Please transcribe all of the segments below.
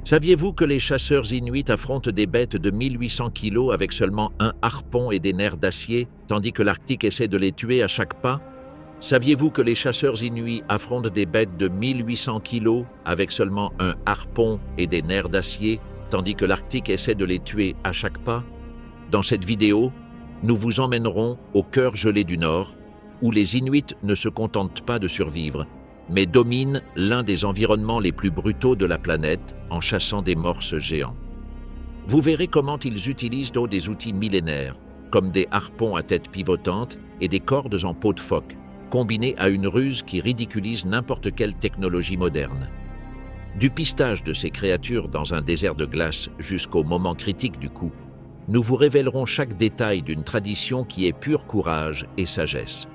Saviez-vous que les chasseurs inuits affrontent des bêtes de 1800 kg avec seulement un harpon et des nerfs d'acier, tandis que l'Arctique essaie de les tuer à chaque pas? Saviez-vous que les chasseurs inuits affrontent des bêtes de 1800 kg avec seulement un harpon et des nerfs d'acier, tandis que l'Arctique essaie de les tuer à chaque pas? Dans cette vidéo, nous vous emmènerons au cœur gelé du Nord, où les Inuits ne se contentent pas de survivre, mais dominent l'un des environnements les plus brutaux de la planète en chassant des morses géants. Vous verrez comment ils utilisent des outils millénaires, comme des harpons à tête pivotante et des cordes en peau de phoque, combinés à une ruse qui ridiculise n'importe quelle technologie moderne. Du pistage de ces créatures dans un désert de glace jusqu'au moment critique du coup, nous vous révélerons chaque détail d'une tradition qui est pur courage et sagesse.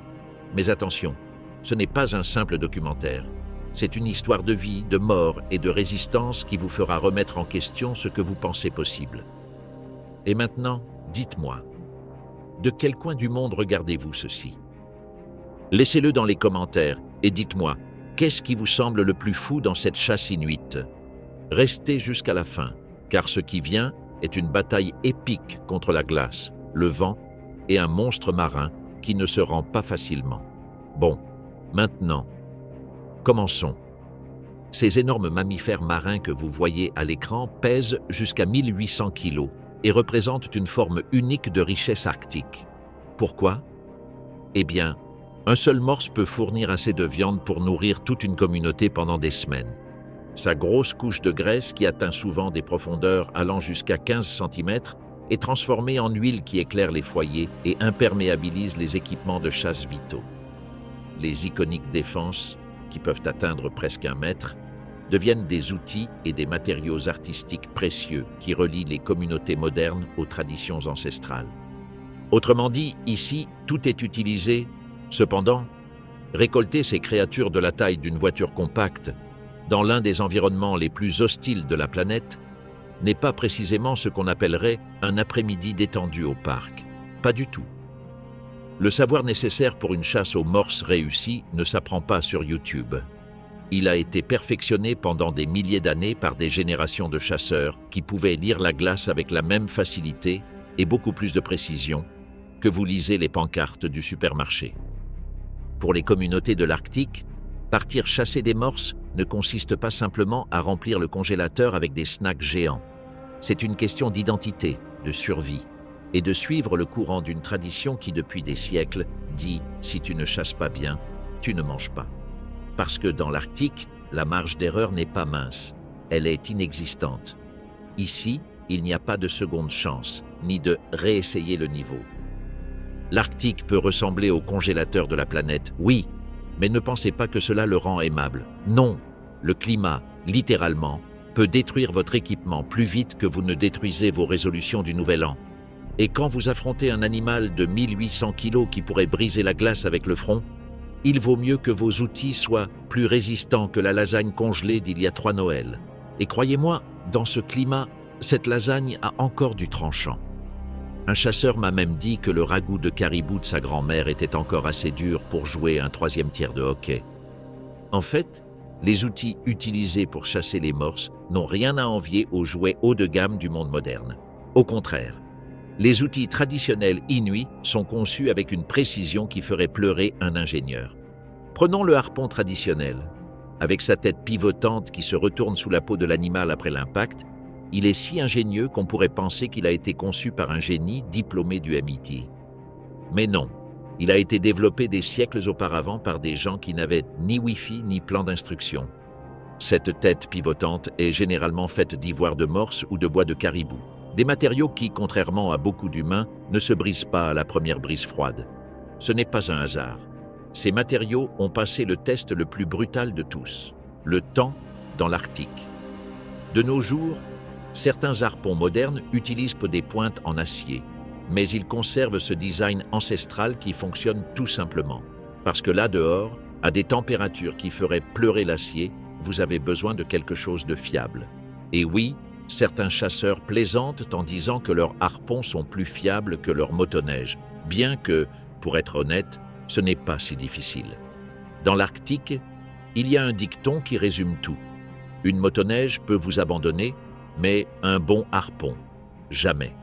Mais attention, ce n'est pas un simple documentaire. C'est une histoire de vie, de mort et de résistance qui vous fera remettre en question ce que vous pensez possible. Et maintenant, dites-moi, de quel coin du monde regardez-vous ceci? Laissez-le dans les commentaires et dites-moi, qu'est-ce qui vous semble le plus fou dans cette chasse inuite? Restez jusqu'à la fin, car ce qui vient est une bataille épique contre la glace, le vent et un monstre marin qui ne se rend pas facilement. Bon, maintenant, commençons. Ces énormes mammifères marins que vous voyez à l'écran pèsent jusqu'à 1800 kg et représentent une forme unique de richesse arctique. Pourquoi? Eh bien, un seul morse peut fournir assez de viande pour nourrir toute une communauté pendant des semaines. Sa grosse couche de graisse, qui atteint souvent des profondeurs allant jusqu'à 15 cm, est transformée en huile qui éclaire les foyers et imperméabilise les équipements de chasse vitaux. Les iconiques défenses, qui peuvent atteindre presque 1 mètre, deviennent des outils et des matériaux artistiques précieux qui relient les communautés modernes aux traditions ancestrales. Autrement dit, ici, tout est utilisé. Cependant, récolter ces créatures de la taille d'une voiture compacte dans l'un des environnements les plus hostiles de la planète n'est pas précisément ce qu'on appellerait un après-midi détendu au parc. Pas du tout. Le savoir nécessaire pour une chasse aux morses réussie ne s'apprend pas sur YouTube. Il a été perfectionné pendant des milliers d'années par des générations de chasseurs qui pouvaient lire la glace avec la même facilité et beaucoup plus de précision que vous lisez les pancartes du supermarché. Pour les communautés de l'Arctique, partir chasser des morses ne consiste pas simplement à remplir le congélateur avec des snacks géants. C'est une question d'identité, de survie, et de suivre le courant d'une tradition qui, depuis des siècles, dit « si tu ne chasses pas bien, tu ne manges pas ». Parce que dans l'Arctique, la marge d'erreur n'est pas mince, elle est inexistante. Ici, il n'y a pas de seconde chance, ni de réessayer le niveau. L'Arctique peut ressembler au congélateur de la planète, oui, mais ne pensez pas que cela le rend aimable. Non, le climat, littéralement, peut détruire votre équipement plus vite que vous ne détruisez vos résolutions du Nouvel An. Et quand vous affrontez un animal de 1800 kg qui pourrait briser la glace avec le front, il vaut mieux que vos outils soient plus résistants que la lasagne congelée d'il y a 3 Noëls. Et croyez-moi, dans ce climat, cette lasagne a encore du tranchant. Un chasseur m'a même dit que le ragoût de caribou de sa grand-mère était encore assez dur pour jouer un 3e tiers de hockey. En fait, les outils utilisés pour chasser les morses n'ont rien à envier aux jouets haut de gamme du monde moderne. Au contraire, les outils traditionnels inuits sont conçus avec une précision qui ferait pleurer un ingénieur. Prenons le harpon traditionnel. Avec sa tête pivotante qui se retourne sous la peau de l'animal après l'impact, il est si ingénieux qu'on pourrait penser qu'il a été conçu par un génie diplômé du MIT. Mais non, il a été développé des siècles auparavant par des gens qui n'avaient ni Wi-Fi ni plan d'instruction. Cette tête pivotante est généralement faite d'ivoire de morse ou de bois de caribou, des matériaux qui, contrairement à beaucoup d'humains, ne se brisent pas à la première brise froide. Ce n'est pas un hasard. Ces matériaux ont passé le test le plus brutal de tous, le temps dans l'Arctique. De nos jours, certains harpons modernes utilisent des pointes en acier, mais ils conservent ce design ancestral qui fonctionne tout simplement. Parce que là dehors, à des températures qui feraient pleurer l'acier, vous avez besoin de quelque chose de fiable. Et oui, certains chasseurs plaisantent en disant que leurs harpons sont plus fiables que leurs motoneiges, bien que, pour être honnête, ce n'est pas si difficile. Dans l'Arctique, il y a un dicton qui résume tout. Une motoneige peut vous abandonner, mais un bon harpon, jamais.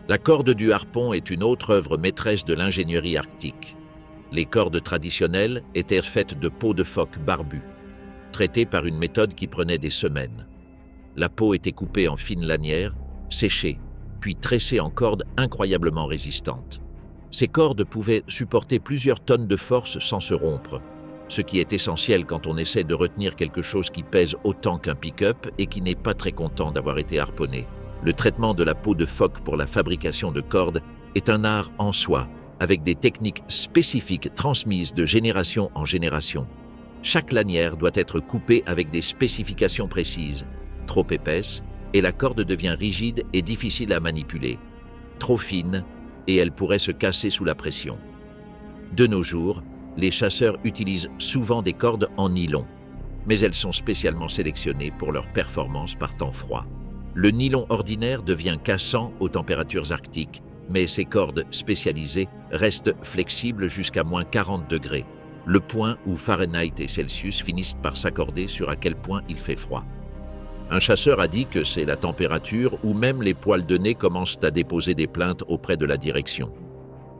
La corde du harpon est une autre œuvre maîtresse de l'ingénierie arctique. Les cordes traditionnelles étaient faites de peau de phoque barbu, traitées par une méthode qui prenait des semaines. La peau était coupée en fines lanières, séchée, puis tressée en cordes incroyablement résistantes. Ces cordes pouvaient supporter plusieurs tonnes de force sans se rompre, ce qui est essentiel quand on essaie de retenir quelque chose qui pèse autant qu'un pick-up et qui n'est pas très content d'avoir été harponné. Le traitement de la peau de phoque pour la fabrication de cordes est un art en soi, avec des techniques spécifiques transmises de génération en génération. Chaque lanière doit être coupée avec des spécifications précises. Trop épaisse, et la corde devient rigide et difficile à manipuler. Trop fine, et elle pourrait se casser sous la pression. De nos jours, les chasseurs utilisent souvent des cordes en nylon, mais elles sont spécialement sélectionnées pour leur performance par temps froid. Le nylon ordinaire devient cassant aux températures arctiques, mais ces cordes spécialisées restent flexibles jusqu'à moins 40 degrés, le point où Fahrenheit et Celsius finissent par s'accorder sur à quel point il fait froid. Un chasseur a dit que c'est la température ou même les poils de nez commencent à déposer des plaintes auprès de la direction.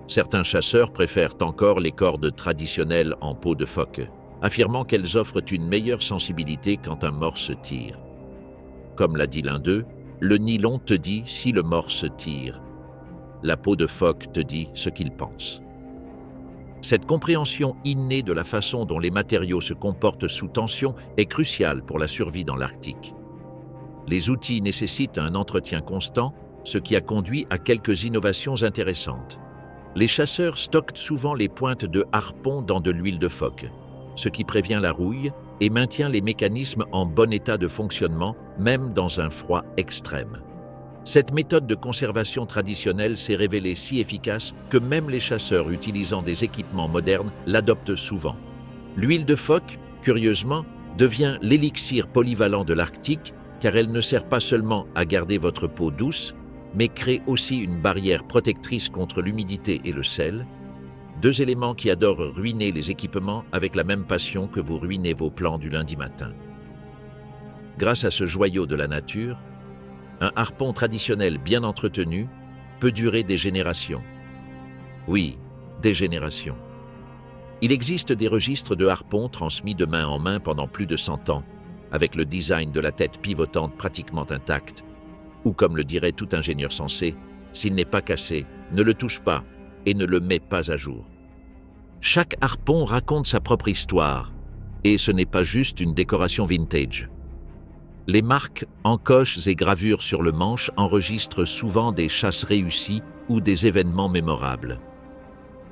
Certains chasseurs préfèrent encore les cordes traditionnelles en peau de phoque, affirmant qu'elles offrent une meilleure sensibilité quand un morse tire. Comme l'a dit l'un d'eux, le nylon te dit si le morse tire. La peau de phoque te dit ce qu'il pense. Cette compréhension innée de la façon dont les matériaux se comportent sous tension est cruciale pour la survie dans l'Arctique. Les outils nécessitent un entretien constant, ce qui a conduit à quelques innovations intéressantes. Les chasseurs stockent souvent les pointes de harpon dans de l'huile de phoque, ce qui prévient la rouille et maintient les mécanismes en bon état de fonctionnement, même dans un froid extrême. Cette méthode de conservation traditionnelle s'est révélée si efficace que même les chasseurs utilisant des équipements modernes l'adoptent souvent. L'huile de phoque, curieusement, devient l'élixir polyvalent de l'Arctique car elle ne sert pas seulement à garder votre peau douce, mais crée aussi une barrière protectrice contre l'humidité et le sel, deux éléments qui adorent ruiner les équipements avec la même passion que vous ruinez vos plans du lundi matin. Grâce à ce joyau de la nature, un harpon traditionnel bien entretenu peut durer des générations. Oui, des générations. Il existe des registres de harpons transmis de main en main pendant plus de 100 ans, avec le design de la tête pivotante pratiquement intacte, ou comme le dirait tout ingénieur sensé, s'il n'est pas cassé, ne le touche pas et ne le mets pas à jour. Chaque harpon raconte sa propre histoire, et ce n'est pas juste une décoration vintage. Les marques, encoches et gravures sur le manche enregistrent souvent des chasses réussies ou des événements mémorables.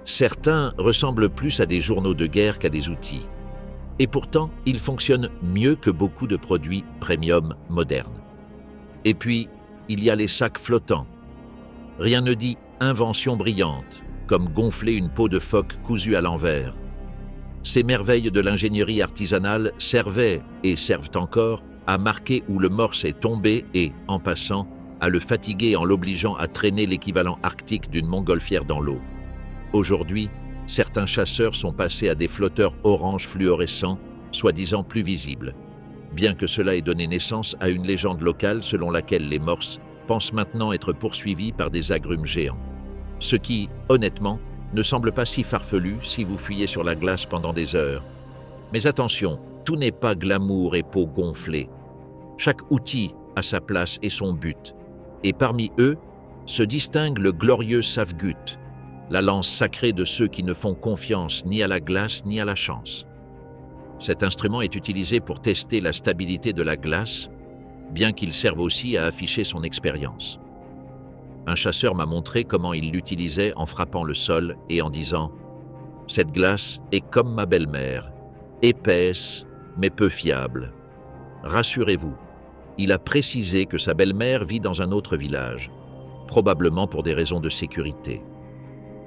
Certains ressemblent plus à des journaux de guerre qu'à des outils. Et pourtant, ils fonctionnent mieux que beaucoup de produits premium modernes. Et puis, il y a les sacs flottants. Rien ne dit invention brillante, comme gonfler une peau de phoque cousue à l'envers. Ces merveilles de l'ingénierie artisanale servaient, et servent encore, à marquer où le morse est tombé et, en passant, à le fatiguer en l'obligeant à traîner l'équivalent arctique d'une montgolfière dans l'eau. Aujourd'hui, certains chasseurs sont passés à des flotteurs orange fluorescents, soi-disant plus visibles, bien que cela ait donné naissance à une légende locale selon laquelle les morses pensent maintenant être poursuivis par des agrumes géants. Ce qui, honnêtement, ne semble pas si farfelu si vous fuyez sur la glace pendant des heures. Mais attention, tout n'est pas glamour et peau gonflée. Chaque outil a sa place et son but, et parmi eux se distingue le glorieux Savgut, la lance sacrée de ceux qui ne font confiance ni à la glace ni à la chance. Cet instrument est utilisé pour tester la stabilité de la glace, bien qu'il serve aussi à afficher son expérience. Un chasseur m'a montré comment il l'utilisait en frappant le sol et en disant « Cette glace est comme ma belle-mère, épaisse mais peu fiable. Rassurez-vous, il a précisé que sa belle-mère vit dans un autre village, probablement pour des raisons de sécurité.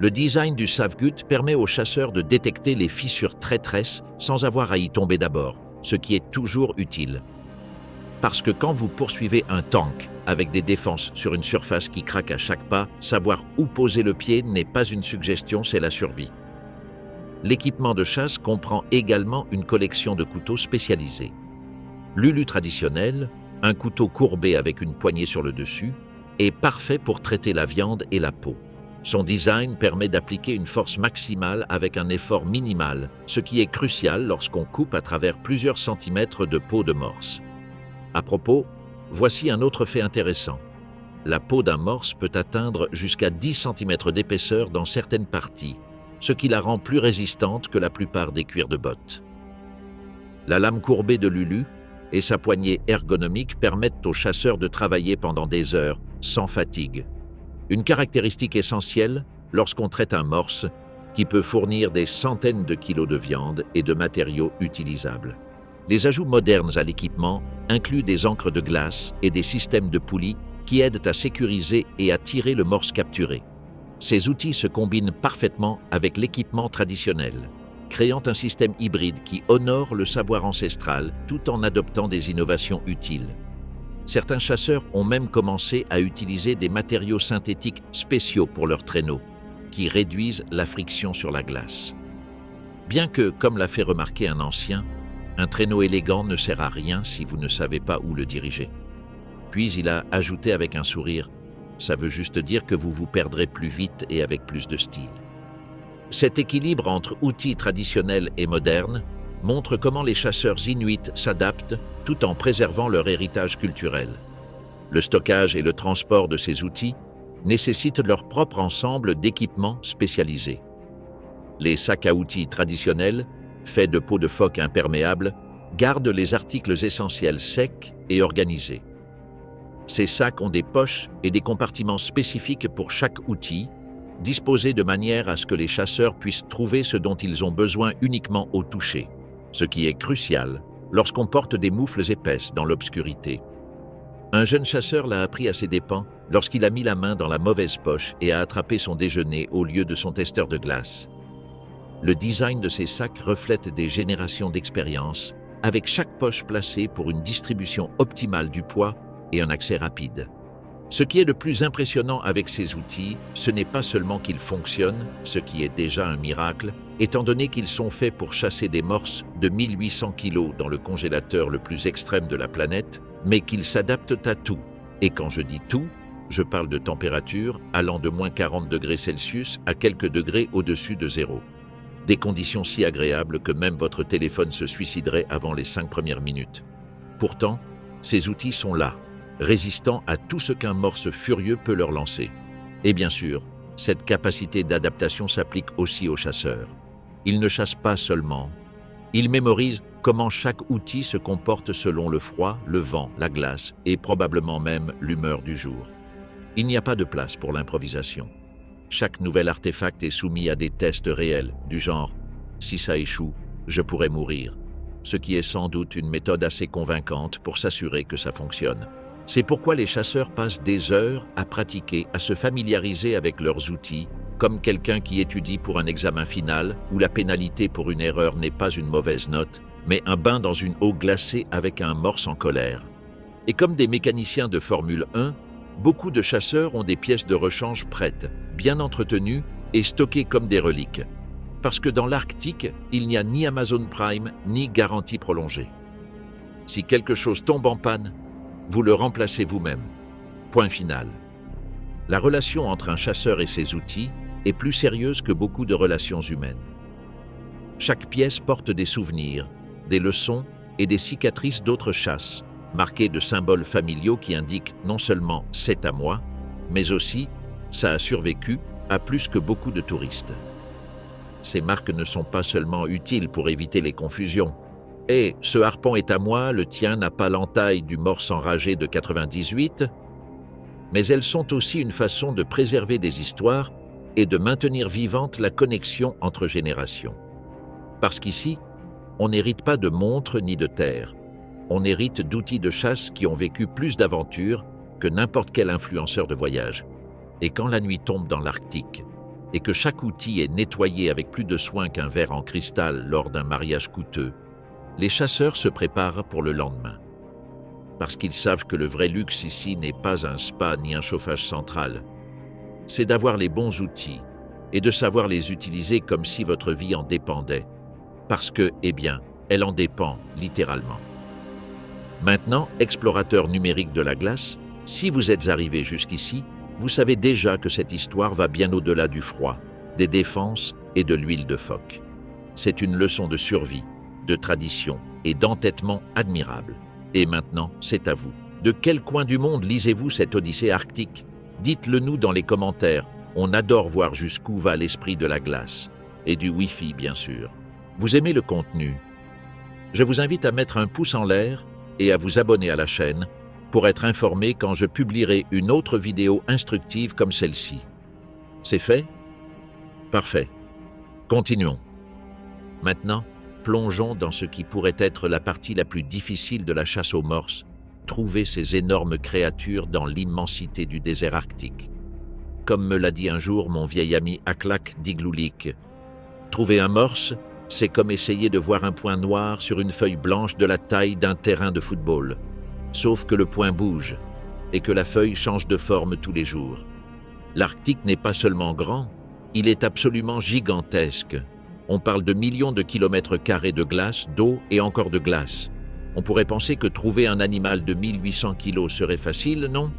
Le design du Savgut permet aux chasseurs de détecter les fissures traîtresses sans avoir à y tomber d'abord, ce qui est toujours utile. Parce que quand vous poursuivez un tank avec des défenses sur une surface qui craque à chaque pas, savoir où poser le pied n'est pas une suggestion, c'est la survie. L'équipement de chasse comprend également une collection de couteaux spécialisés. L'ulu traditionnel, un couteau courbé avec une poignée sur le dessus, est parfait pour traiter la viande et la peau. Son design permet d'appliquer une force maximale avec un effort minimal, ce qui est crucial lorsqu'on coupe à travers plusieurs centimètres de peau de morse. À propos, voici un autre fait intéressant. La peau d'un morse peut atteindre jusqu'à 10 cm d'épaisseur dans certaines parties, ce qui la rend plus résistante que la plupart des cuirs de botte. La lame courbée de l'ulu et sa poignée ergonomique permettent aux chasseurs de travailler pendant des heures, sans fatigue. Une caractéristique essentielle lorsqu'on traite un morse, qui peut fournir des centaines de kilos de viande et de matériaux utilisables. Les ajouts modernes à l'équipement incluent des encres de glace et des systèmes de poulies qui aident à sécuriser et à tirer le morse capturé. Ces outils se combinent parfaitement avec l'équipement traditionnel, créant un système hybride qui honore le savoir ancestral tout en adoptant des innovations utiles. Certains chasseurs ont même commencé à utiliser des matériaux synthétiques spéciaux pour leurs traîneaux, qui réduisent la friction sur la glace. Bien que, comme l'a fait remarquer un ancien, un traîneau élégant ne sert à rien si vous ne savez pas où le diriger. Puis il a ajouté avec un sourire, « Ça veut juste dire que vous vous perdrez plus vite et avec plus de style. » Cet équilibre entre outils traditionnels et modernes montre comment les chasseurs inuits s'adaptent tout en préservant leur héritage culturel. Le stockage et le transport de ces outils nécessitent leur propre ensemble d'équipements spécialisés. Les sacs à outils traditionnels, faits de peau de phoque imperméable, gardent les articles essentiels secs et organisés. Ces sacs ont des poches et des compartiments spécifiques pour chaque outil, disposés de manière à ce que les chasseurs puissent trouver ce dont ils ont besoin uniquement au toucher, ce qui est crucial lorsqu'on porte des moufles épaisses dans l'obscurité. Un jeune chasseur l'a appris à ses dépens lorsqu'il a mis la main dans la mauvaise poche et a attrapé son déjeuner au lieu de son testeur de glace. Le design de ces sacs reflète des générations d'expérience, avec chaque poche placée pour une distribution optimale du poids et un accès rapide. Ce qui est le plus impressionnant avec ces outils, ce n'est pas seulement qu'ils fonctionnent, ce qui est déjà un miracle, étant donné qu'ils sont faits pour chasser des morses de 1800 kg dans le congélateur le plus extrême de la planète, mais qu'ils s'adaptent à tout. Et quand je dis tout, je parle de température allant de moins 40 degrés Celsius à quelques degrés au-dessus de zéro. Des conditions si agréables que même votre téléphone se suiciderait avant les 5 premières minutes. Pourtant, ces outils sont là, résistants à tout ce qu'un morse furieux peut leur lancer. Et bien sûr, cette capacité d'adaptation s'applique aussi aux chasseurs. Ils ne chassent pas seulement, ils mémorisent comment chaque outil se comporte selon le froid, le vent, la glace et probablement même l'humeur du jour. Il n'y a pas de place pour l'improvisation. Chaque nouvel artefact est soumis à des tests réels, du genre « si ça échoue, je pourrais mourir », ce qui est sans doute une méthode assez convaincante pour s'assurer que ça fonctionne. C'est pourquoi les chasseurs passent des heures à pratiquer, à se familiariser avec leurs outils, comme quelqu'un qui étudie pour un examen final où la pénalité pour une erreur n'est pas une mauvaise note, mais un bain dans une eau glacée avec un morse en colère. Et comme des mécaniciens de Formule 1, beaucoup de chasseurs ont des pièces de rechange prêtes, bien entretenues et stockées comme des reliques. Parce que dans l'Arctique, il n'y a ni Amazon Prime ni garantie prolongée. Si quelque chose tombe en panne, vous le remplacez vous-même. Point final. La relation entre un chasseur et ses outils est plus sérieuse que beaucoup de relations humaines. Chaque pièce porte des souvenirs, des leçons et des cicatrices d'autres chasses, marquées de symboles familiaux qui indiquent non seulement « c'est à moi », mais aussi « ça a survécu » à plus que beaucoup de touristes. Ces marques ne sont pas seulement utiles pour éviter les confusions. « Et ce harpon est à moi, le tien n'a pas l'entaille du morse enragé de 98 », mais elles sont aussi une façon de préserver des histoires et de maintenir vivante la connexion entre générations. Parce qu'ici, on n'hérite pas de montres ni de terres. On hérite d'outils de chasse qui ont vécu plus d'aventures que n'importe quel influenceur de voyage. Et quand la nuit tombe dans l'Arctique, et que chaque outil est nettoyé avec plus de soin qu'un verre en cristal lors d'un mariage coûteux, les chasseurs se préparent pour le lendemain. Parce qu'ils savent que le vrai luxe ici n'est pas un spa ni un chauffage central. C'est d'avoir les bons outils et de savoir les utiliser comme si votre vie en dépendait. Parce que, eh bien, elle en dépend littéralement. Maintenant, explorateur numérique de la glace, si vous êtes arrivé jusqu'ici, vous savez déjà que cette histoire va bien au-delà du froid, des défenses et de l'huile de phoque. C'est une leçon de survie, de tradition et d'entêtement admirable. Et maintenant, c'est à vous. De quel coin du monde lisez-vous cette odyssée arctique? Dites-le nous dans les commentaires. On adore voir jusqu'où va l'esprit de la glace. Et du Wi-Fi, bien sûr. Vous aimez le contenu? Je vous invite à mettre un pouce en l'air et à vous abonner à la chaîne pour être informé quand je publierai une autre vidéo instructive comme celle-ci. C'est fait? Parfait. Continuons. Maintenant, plongeons dans ce qui pourrait être la partie la plus difficile de la chasse aux morses, trouver ces énormes créatures dans l'immensité du désert arctique. Comme me l'a dit un jour mon vieil ami Aklak Digloulik, trouver un morse, c'est comme essayer de voir un point noir sur une feuille blanche de la taille d'un terrain de football. Sauf que le point bouge et que la feuille change de forme tous les jours. L'Arctique n'est pas seulement grand, il est absolument gigantesque. On parle de millions de kilomètres carrés de glace, d'eau et encore de glace. On pourrait penser que trouver un animal de 1800 kilos serait facile, non?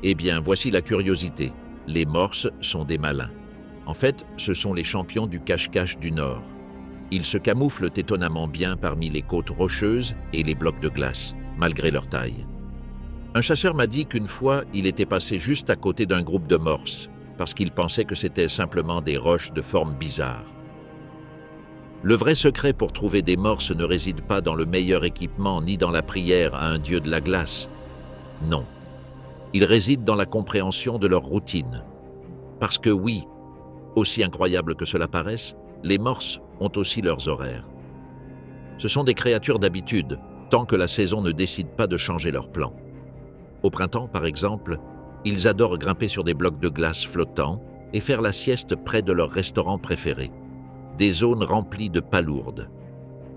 Eh bien, voici la curiosité. Les morses sont des malins. En fait, ce sont les champions du cache-cache du Nord. Ils se camouflent étonnamment bien parmi les côtes rocheuses et les blocs de glace, malgré leur taille. Un chasseur m'a dit qu'une fois, il était passé juste à côté d'un groupe de morses, parce qu'il pensait que c'était simplement des roches de forme bizarre. Le vrai secret pour trouver des morses ne réside pas dans le meilleur équipement ni dans la prière à un dieu de la glace. Non. Il réside dans la compréhension de leur routine. Parce que oui, aussi incroyable que cela paraisse, les morses ont aussi leurs horaires. Ce sont des créatures d'habitude, tant que la saison ne décide pas de changer leur plan. Au printemps, par exemple, ils adorent grimper sur des blocs de glace flottants et faire la sieste près de leur restaurant préféré, des zones remplies de palourdes.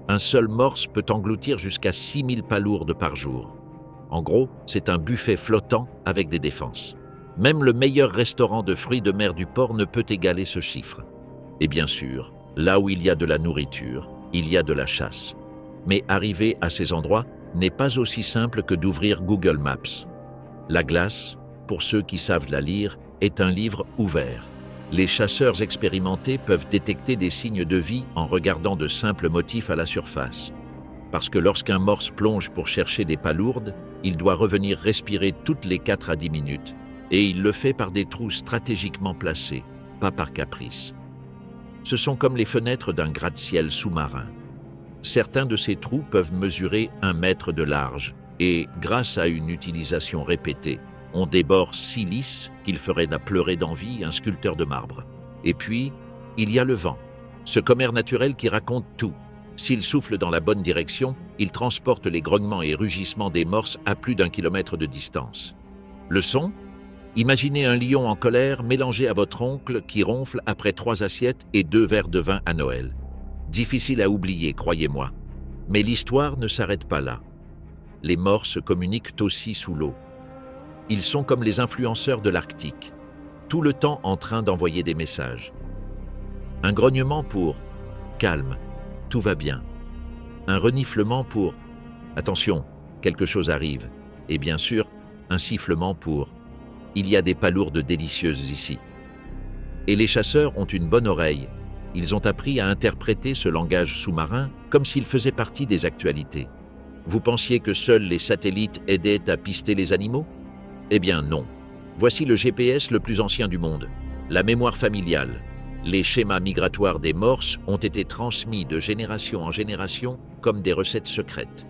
Un seul morse peut engloutir jusqu'à 6000 palourdes par jour. En gros, c'est un buffet flottant avec des défenses. Même le meilleur restaurant de fruits de mer du port ne peut égaler ce chiffre. Et bien sûr, là où il y a de la nourriture, il y a de la chasse. Mais arriver à ces endroits n'est pas aussi simple que d'ouvrir Google Maps. La glace, pour ceux qui savent la lire, est un livre ouvert. Les chasseurs expérimentés peuvent détecter des signes de vie en regardant de simples motifs à la surface. Parce que lorsqu'un morse plonge pour chercher des palourdes, il doit revenir respirer toutes les 4 à 10 minutes. Et il le fait par des trous stratégiquement placés, pas par caprice. Ce sont comme les fenêtres d'un gratte-ciel sous-marin. Certains de ces trous peuvent mesurer 1 mètre de large et, grâce à une utilisation répétée, ont des bords si lisses qu'ils feraient pleurer d'envie un sculpteur de marbre. Et puis, il y a le vent, ce commère naturel qui raconte tout. S'il souffle dans la bonne direction, il transporte les grognements et rugissements des morses à plus d'1 kilomètre de distance. Le son? Imaginez un lion en colère mélangé à votre oncle qui ronfle après 3 assiettes et 2 verres de vin à Noël. Difficile à oublier, croyez-moi. Mais l'histoire ne s'arrête pas là. Les morses communiquent aussi sous l'eau. Ils sont comme les influenceurs de l'Arctique, tout le temps en train d'envoyer des messages. Un grognement pour « calme, tout va bien ». Un reniflement pour « attention, quelque chose arrive ». Et bien sûr, un sifflement pour « il y a des palourdes délicieuses ici ». Et les chasseurs ont une bonne oreille. Ils ont appris à interpréter ce langage sous-marin comme s'il faisait partie des actualités. Vous pensiez que seuls les satellites aidaient à pister les animaux? Eh bien non. Voici le GPS le plus ancien du monde, la mémoire familiale. Les schémas migratoires des morses ont été transmis de génération en génération comme des recettes secrètes.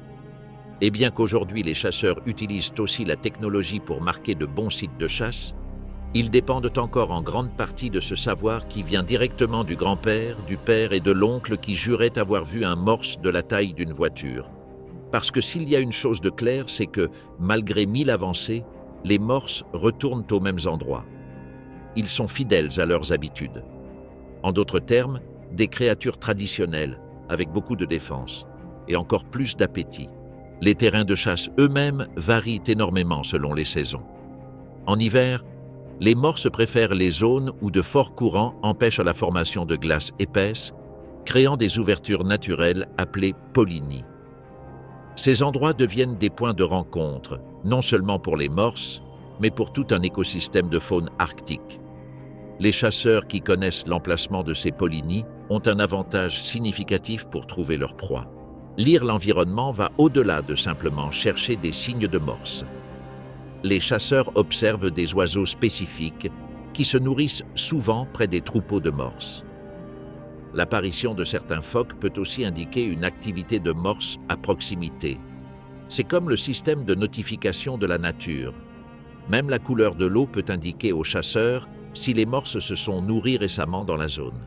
Et bien qu'aujourd'hui les chasseurs utilisent aussi la technologie pour marquer de bons sites de chasse, ils dépendent encore en grande partie de ce savoir qui vient directement du grand-père, du père et de l'oncle qui juraient avoir vu un morse de la taille d'une voiture. Parce que s'il y a une chose de claire, c'est que, malgré 1000 avancées, les morses retournent aux mêmes endroits. Ils sont fidèles à leurs habitudes. En d'autres termes, des créatures traditionnelles, avec beaucoup de défense, et encore plus d'appétit. Les terrains de chasse eux-mêmes varient énormément selon les saisons. En hiver, les morses préfèrent les zones où de forts courants empêchent la formation de glace épaisse, créant des ouvertures naturelles appelées polynies. Ces endroits deviennent des points de rencontre, non seulement pour les morses, mais pour tout un écosystème de faune arctique. Les chasseurs qui connaissent l'emplacement de ces pollinies ont un avantage significatif pour trouver leur proie. Lire l'environnement va au-delà de simplement chercher des signes de morse. Les chasseurs observent des oiseaux spécifiques qui se nourrissent souvent près des troupeaux de morses. L'apparition de certains phoques peut aussi indiquer une activité de morse à proximité. C'est comme le système de notification de la nature. Même la couleur de l'eau peut indiquer aux chasseurs si les morses se sont nourris récemment dans la zone.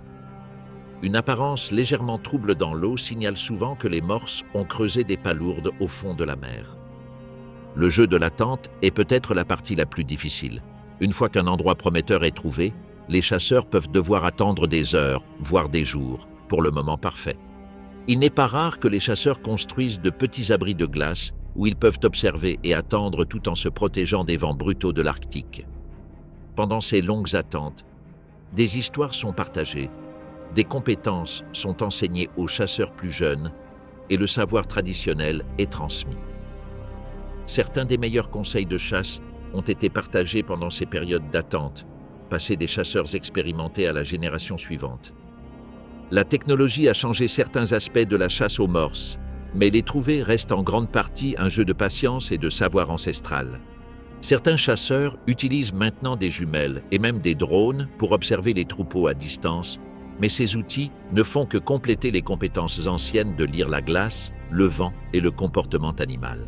Une apparence légèrement trouble dans l'eau signale souvent que les morses ont creusé des palourdes au fond de la mer. Le jeu de l'attente est peut-être la partie la plus difficile. Une fois qu'un endroit prometteur est trouvé, les chasseurs peuvent devoir attendre des heures, voire des jours, pour le moment parfait. Il n'est pas rare que les chasseurs construisent de petits abris de glace où ils peuvent observer et attendre tout en se protégeant des vents brutaux de l'Arctique. Pendant ces longues attentes, des histoires sont partagées, des compétences sont enseignées aux chasseurs plus jeunes et le savoir traditionnel est transmis. Certains des meilleurs conseils de chasse ont été partagés pendant ces périodes d'attente, passés des chasseurs expérimentés à la génération suivante. La technologie a changé certains aspects de la chasse aux morses, mais les trouver reste en grande partie un jeu de patience et de savoir ancestral. Certains chasseurs utilisent maintenant des jumelles et même des drones pour observer les troupeaux à distance, mais ces outils ne font que compléter les compétences anciennes de lire la glace, le vent et le comportement animal.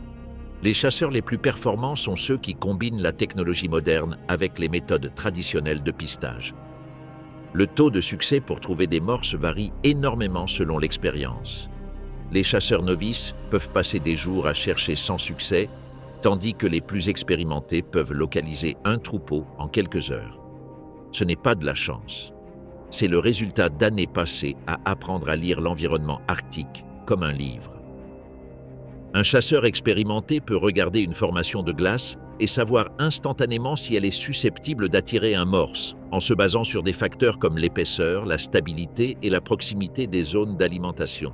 Les chasseurs les plus performants sont ceux qui combinent la technologie moderne avec les méthodes traditionnelles de pistage. Le taux de succès pour trouver des morses varie énormément selon l'expérience. Les chasseurs novices peuvent passer des jours à chercher sans succès, tandis que les plus expérimentés peuvent localiser un troupeau en quelques heures. Ce n'est pas de la chance. C'est le résultat d'années passées à apprendre à lire l'environnement arctique comme un livre. Un chasseur expérimenté peut regarder une formation de glace et savoir instantanément si elle est susceptible d'attirer un morse, en se basant sur des facteurs comme l'épaisseur, la stabilité et la proximité des zones d'alimentation.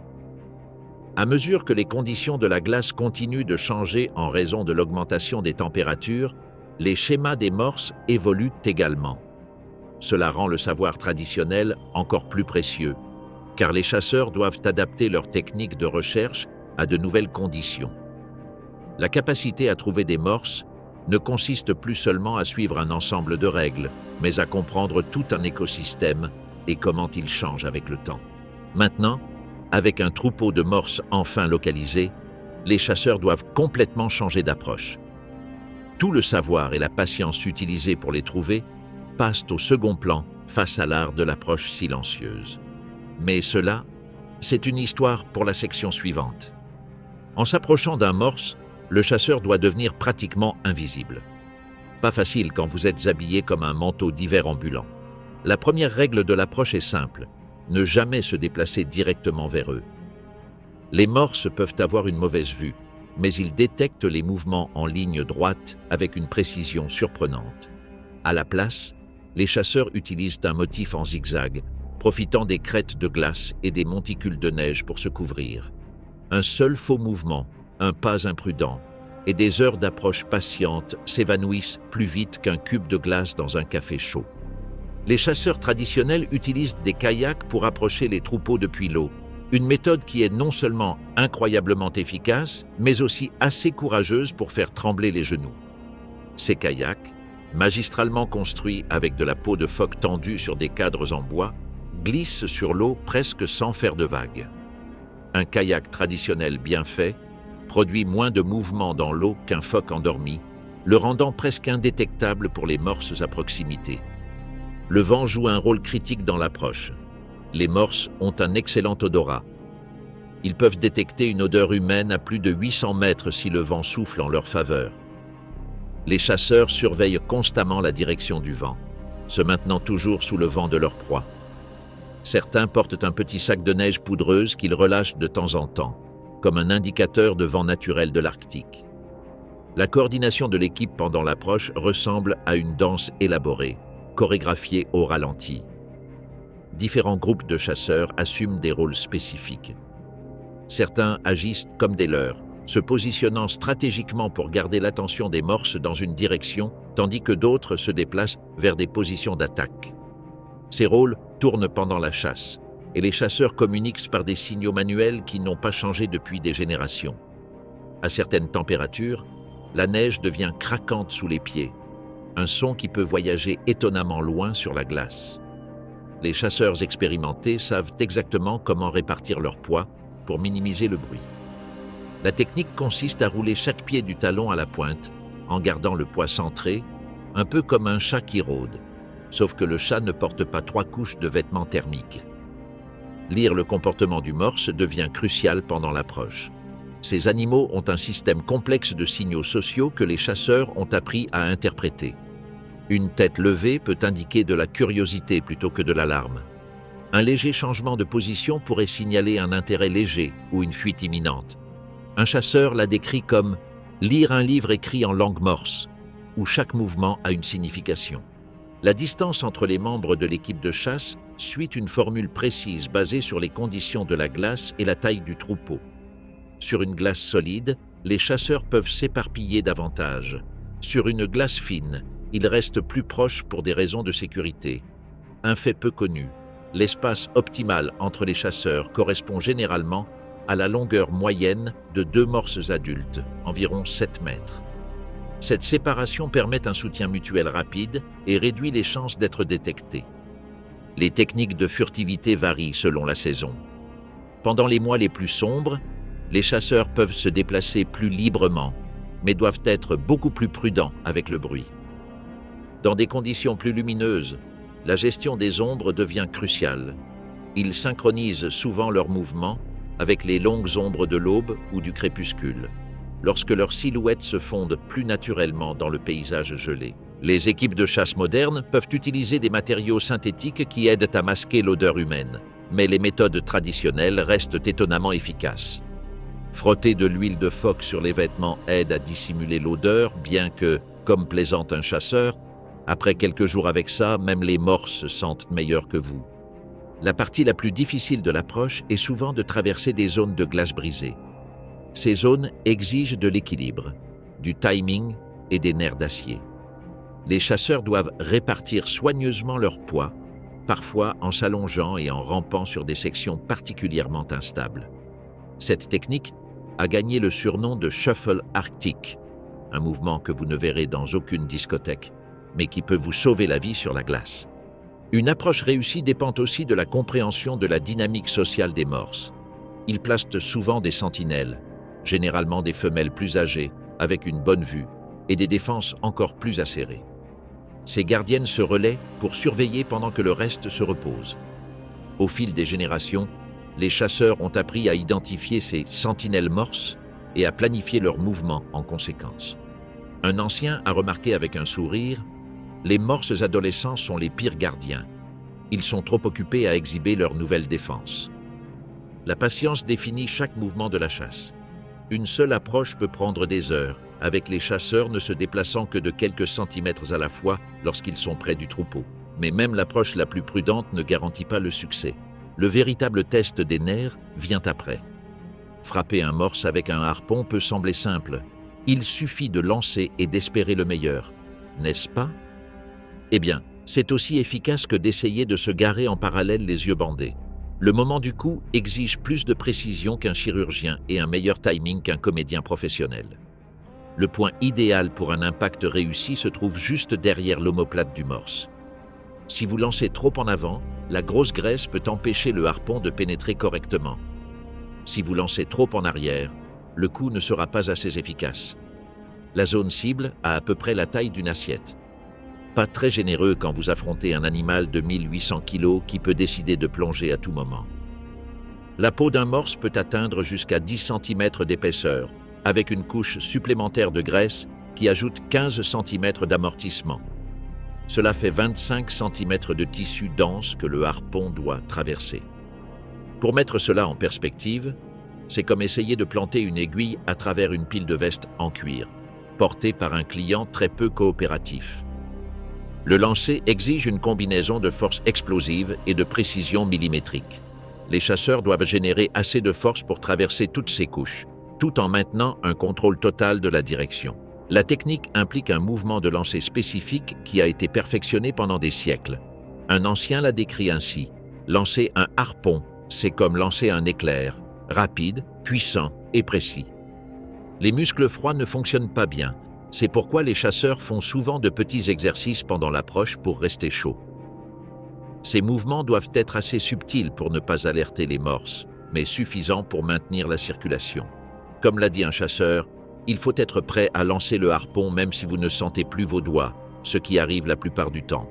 À mesure que les conditions de la glace continuent de changer en raison de l'augmentation des températures, les schémas des morses évoluent également. Cela rend le savoir traditionnel encore plus précieux, car les chasseurs doivent adapter leurs techniques de recherche à de nouvelles conditions. La capacité à trouver des morses ne consiste plus seulement à suivre un ensemble de règles, mais à comprendre tout un écosystème et comment il change avec le temps. Maintenant, avec un troupeau de morses enfin localisé, les chasseurs doivent complètement changer d'approche. Tout le savoir et la patience utilisés pour les trouver passent au second plan face à l'art de l'approche silencieuse. Mais cela, c'est une histoire pour la section suivante. En s'approchant d'un morse, le chasseur doit devenir pratiquement invisible. Pas facile quand vous êtes habillé comme un manteau d'hiver ambulant. La première règle de l'approche est simple, ne jamais se déplacer directement vers eux. Les morses peuvent avoir une mauvaise vue, mais ils détectent les mouvements en ligne droite avec une précision surprenante. À la place, les chasseurs utilisent un motif en zigzag, profitant des crêtes de glace et des monticules de neige pour se couvrir. Un seul faux mouvement, un pas imprudent, et des heures d'approche patiente s'évanouissent plus vite qu'un cube de glace dans un café chaud. Les chasseurs traditionnels utilisent des kayaks pour approcher les troupeaux depuis l'eau, une méthode qui est non seulement incroyablement efficace, mais aussi assez courageuse pour faire trembler les genoux. Ces kayaks, magistralement construits avec de la peau de phoque tendue sur des cadres en bois, glissent sur l'eau presque sans faire de vagues. Un kayak traditionnel bien fait produit moins de mouvement dans l'eau qu'un phoque endormi, le rendant presque indétectable pour les morses à proximité. Le vent joue un rôle critique dans l'approche. Les morses ont un excellent odorat. Ils peuvent détecter une odeur humaine à plus de 800 mètres si le vent souffle en leur faveur. Les chasseurs surveillent constamment la direction du vent, se maintenant toujours sous le vent de leur proie. Certains portent un petit sac de neige poudreuse qu'ils relâchent de temps en temps, comme un indicateur de vent naturel de l'Arctique. La coordination de l'équipe pendant l'approche ressemble à une danse élaborée, chorégraphiée au ralenti. Différents groupes de chasseurs assument des rôles spécifiques. Certains agissent comme des leurres, se positionnant stratégiquement pour garder l'attention des morses dans une direction, tandis que d'autres se déplacent vers des positions d'attaque. Ces rôles tournent pendant la chasse, et les chasseurs communiquent par des signaux manuels qui n'ont pas changé depuis des générations. À certaines températures, la neige devient craquante sous les pieds, un son qui peut voyager étonnamment loin sur la glace. Les chasseurs expérimentés savent exactement comment répartir leur poids pour minimiser le bruit. La technique consiste à rouler chaque pied du talon à la pointe, en gardant le poids centré, un peu comme un chat qui rôde, sauf que le chat ne porte pas 3 couches de vêtements thermiques. Lire le comportement du morse devient crucial pendant l'approche. Ces animaux ont un système complexe de signaux sociaux que les chasseurs ont appris à interpréter. Une tête levée peut indiquer de la curiosité plutôt que de l'alarme. Un léger changement de position pourrait signaler un intérêt léger ou une fuite imminente. Un chasseur l'a décrit comme « lire un livre écrit en langue morse », où chaque mouvement a une signification. La distance entre les membres de l'équipe de chasse suit une formule précise basée sur les conditions de la glace et la taille du troupeau. Sur une glace solide, les chasseurs peuvent s'éparpiller davantage. Sur une glace fine, ils restent plus proches pour des raisons de sécurité. Un fait peu connu, l'espace optimal entre les chasseurs correspond généralement à la longueur moyenne de 2 morses adultes, environ 7 mètres. Cette séparation permet un soutien mutuel rapide et réduit les chances d'être détectés. Les techniques de furtivité varient selon la saison. Pendant les mois les plus sombres, les chasseurs peuvent se déplacer plus librement, mais doivent être beaucoup plus prudents avec le bruit. Dans des conditions plus lumineuses, la gestion des ombres devient cruciale. Ils synchronisent souvent leurs mouvements avec les longues ombres de l'aube ou du crépuscule, lorsque leurs silhouettes se fondent plus naturellement dans le paysage gelé. Les équipes de chasse modernes peuvent utiliser des matériaux synthétiques qui aident à masquer l'odeur humaine, mais les méthodes traditionnelles restent étonnamment efficaces. Frotter de l'huile de phoque sur les vêtements aide à dissimuler l'odeur, bien que, comme plaisante un chasseur, après quelques jours avec ça, même les morses se sentent meilleurs que vous. La partie la plus difficile de l'approche est souvent de traverser des zones de glace brisée. Ces zones exigent de l'équilibre, du timing et des nerfs d'acier. Les chasseurs doivent répartir soigneusement leur poids, parfois en s'allongeant et en rampant sur des sections particulièrement instables. Cette technique a gagné le surnom de shuffle arctique, un mouvement que vous ne verrez dans aucune discothèque, mais qui peut vous sauver la vie sur la glace. Une approche réussie dépend aussi de la compréhension de la dynamique sociale des morses. Ils placent souvent des sentinelles, généralement des femelles plus âgées, avec une bonne vue, et des défenses encore plus acérées. Ces gardiennes se relaient pour surveiller pendant que le reste se repose. Au fil des générations, les chasseurs ont appris à identifier ces sentinelles morses et à planifier leurs mouvements en conséquence. Un ancien a remarqué avec un sourire « Les morses adolescents sont les pires gardiens. Ils sont trop occupés à exhiber leurs nouvelles défenses. » La patience définit chaque mouvement de la chasse. Une seule approche peut prendre des heures, avec les chasseurs ne se déplaçant que de quelques centimètres à la fois lorsqu'ils sont près du troupeau. Mais même l'approche la plus prudente ne garantit pas le succès. Le véritable test des nerfs vient après. Frapper un morse avec un harpon peut sembler simple. Il suffit de lancer et d'espérer le meilleur, n'est-ce pas? Eh bien, c'est aussi efficace que d'essayer de se garer en parallèle les yeux bandés. Le moment du coup exige plus de précision qu'un chirurgien et un meilleur timing qu'un comédien professionnel. Le point idéal pour un impact réussi se trouve juste derrière l'omoplate du morse. Si vous lancez trop en avant, la grosse graisse peut empêcher le harpon de pénétrer correctement. Si vous lancez trop en arrière, le coup ne sera pas assez efficace. La zone cible a à peu près la taille d'une assiette. Pas très généreux quand vous affrontez un animal de 1800 kg qui peut décider de plonger à tout moment. La peau d'un morse peut atteindre jusqu'à 10 cm d'épaisseur, avec une couche supplémentaire de graisse qui ajoute 15 cm d'amortissement. Cela fait 25 cm de tissu dense que le harpon doit traverser. Pour mettre cela en perspective, c'est comme essayer de planter une aiguille à travers une pile de vestes en cuir, portée par un client très peu coopératif. Le lancer exige une combinaison de force explosive et de précision millimétrique. Les chasseurs doivent générer assez de force pour traverser toutes ces couches, tout en maintenant un contrôle total de la direction. La technique implique un mouvement de lancer spécifique qui a été perfectionné pendant des siècles. Un ancien l'a décrit ainsi: lancer un harpon, c'est comme lancer un éclair, rapide, puissant et précis. Les muscles froids ne fonctionnent pas bien, c'est pourquoi les chasseurs font souvent de petits exercices pendant l'approche pour rester chauds. Ces mouvements doivent être assez subtils pour ne pas alerter les morses, mais suffisants pour maintenir la circulation. Comme l'a dit un chasseur, il faut être prêt à lancer le harpon même si vous ne sentez plus vos doigts, ce qui arrive la plupart du temps.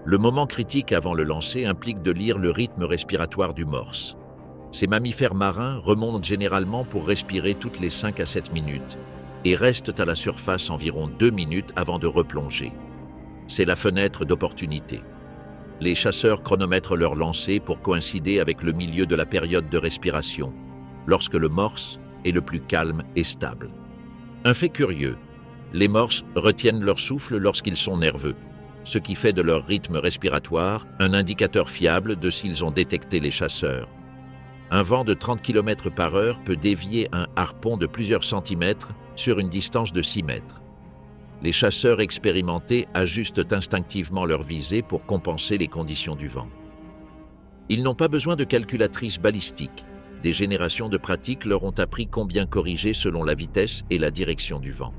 Le moment critique avant le lancer implique de lire le rythme respiratoire du morse. Ces mammifères marins remontent généralement pour respirer toutes les 5 à 7 minutes et restent à la surface environ 2 minutes avant de replonger. C'est la fenêtre d'opportunité. Les chasseurs chronomètrent leur lancer pour coïncider avec le milieu de la période de respiration, lorsque le morse est le plus calme et stable. Un fait curieux, les morses retiennent leur souffle lorsqu'ils sont nerveux, ce qui fait de leur rythme respiratoire un indicateur fiable de s'ils ont détecté les chasseurs. Un vent de 30 km/h peut dévier un harpon de plusieurs centimètres sur une distance de 6 mètres. Les chasseurs expérimentés ajustent instinctivement leur visée pour compenser les conditions du vent. Ils n'ont pas besoin de calculatrices balistiques. Des générations de pratiques leur ont appris combien corriger selon la vitesse et la direction du vent.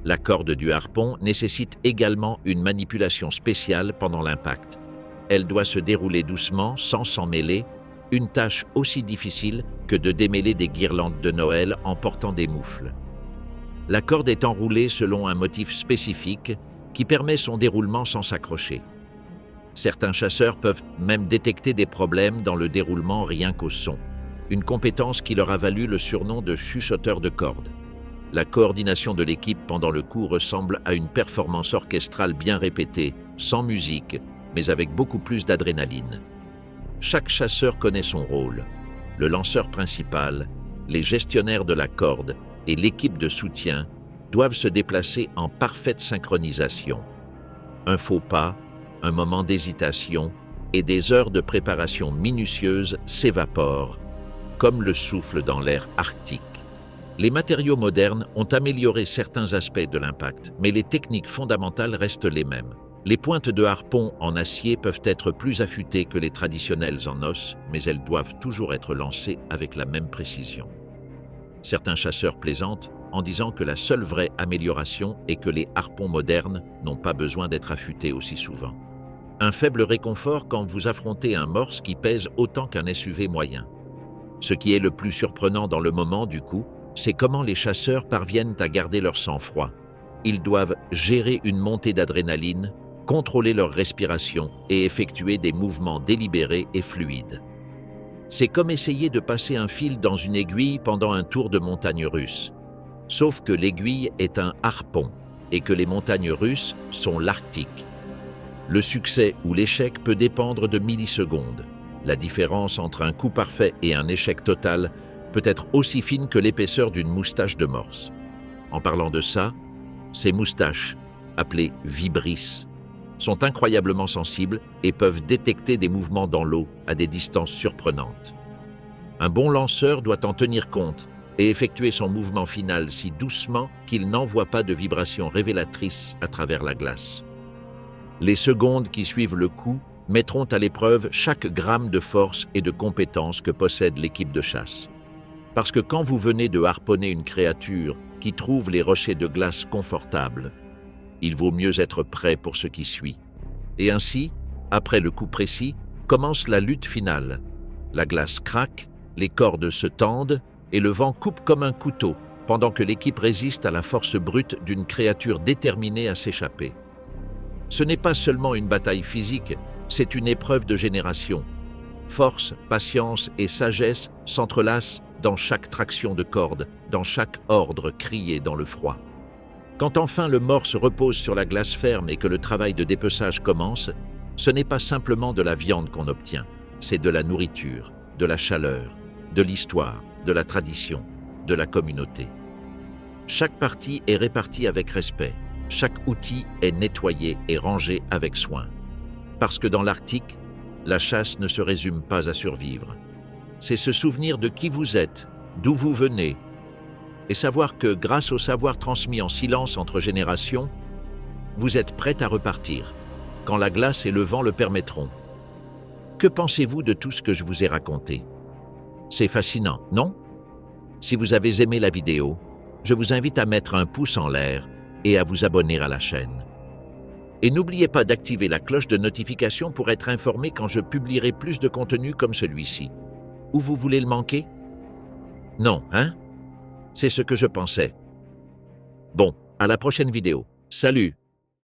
La corde du harpon nécessite également une manipulation spéciale pendant l'impact. Elle doit se dérouler doucement, sans s'en mêler, une tâche aussi difficile que de démêler des guirlandes de Noël en portant des moufles. La corde est enroulée selon un motif spécifique qui permet son déroulement sans s'accrocher. Certains chasseurs peuvent même détecter des problèmes dans le déroulement rien qu'au son, une compétence qui leur a valu le surnom de chuchoteurs de corde. La coordination de l'équipe pendant le coup ressemble à une performance orchestrale bien répétée, sans musique, mais avec beaucoup plus d'adrénaline. Chaque chasseur connaît son rôle. Le lanceur principal, les gestionnaires de la corde et l'équipe de soutien doivent se déplacer en parfaite synchronisation. Un faux pas, un moment d'hésitation et des heures de préparation minutieuse s'évaporent, comme le souffle dans l'air arctique. Les matériaux modernes ont amélioré certains aspects de l'impact, mais les techniques fondamentales restent les mêmes. Les pointes de harpon en acier peuvent être plus affûtées que les traditionnelles en os, mais elles doivent toujours être lancées avec la même précision. Certains chasseurs plaisantent en disant que la seule vraie amélioration est que les harpons modernes n'ont pas besoin d'être affûtés aussi souvent. Un faible réconfort quand vous affrontez un morse qui pèse autant qu'un SUV moyen. Ce qui est le plus surprenant dans le moment du coup, c'est comment les chasseurs parviennent à garder leur sang-froid. Ils doivent gérer une montée d'adrénaline, contrôler leur respiration et effectuer des mouvements délibérés et fluides. C'est comme essayer de passer un fil dans une aiguille pendant un tour de montagne russe. Sauf que l'aiguille est un harpon et que les montagnes russes sont l'Arctique. Le succès ou l'échec peut dépendre de millisecondes. La différence entre un coup parfait et un échec total peut être aussi fine que l'épaisseur d'une moustache de morse. En parlant de ça, ces moustaches, appelées vibrisses, sont incroyablement sensibles et peuvent détecter des mouvements dans l'eau à des distances surprenantes. Un bon lanceur doit en tenir compte et effectuer son mouvement final si doucement qu'il n'envoie pas de vibrations révélatrices à travers la glace. Les secondes qui suivent le coup mettront à l'épreuve chaque gramme de force et de compétence que possède l'équipe de chasse. Parce que quand vous venez de harponner une créature qui trouve les rochers de glace confortables, il vaut mieux être prêt pour ce qui suit. Et ainsi, après le coup précis, commence la lutte finale. La glace craque, les cordes se tendent et le vent coupe comme un couteau, pendant que l'équipe résiste à la force brute d'une créature déterminée à s'échapper. Ce n'est pas seulement une bataille physique, c'est une épreuve de génération. Force, patience et sagesse s'entrelacent dans chaque traction de corde, dans chaque ordre crié dans le froid. Quand enfin le morse repose sur la glace ferme et que le travail de dépeçage commence, ce n'est pas simplement de la viande qu'on obtient, c'est de la nourriture, de la chaleur, de l'histoire, de la tradition, de la communauté. Chaque partie est répartie avec respect, chaque outil est nettoyé et rangé avec soin. Parce que dans l'Arctique, la chasse ne se résume pas à survivre. C'est se souvenir de qui vous êtes d'où vous venez, et savoir que, grâce au savoir transmis en silence entre générations, vous êtes prête à repartir, quand la glace et le vent le permettront. Que pensez-vous de tout ce que je vous ai raconté? C'est fascinant, non? Si vous avez aimé la vidéo, je vous invite à mettre un pouce en l'air et à vous abonner à la chaîne. Et n'oubliez pas d'activer la cloche de notification pour être informé quand je publierai plus de contenu comme celui-ci. Ou vous voulez le manquer? Non, hein? C'est ce que je pensais. Bon, à la prochaine vidéo. Salut!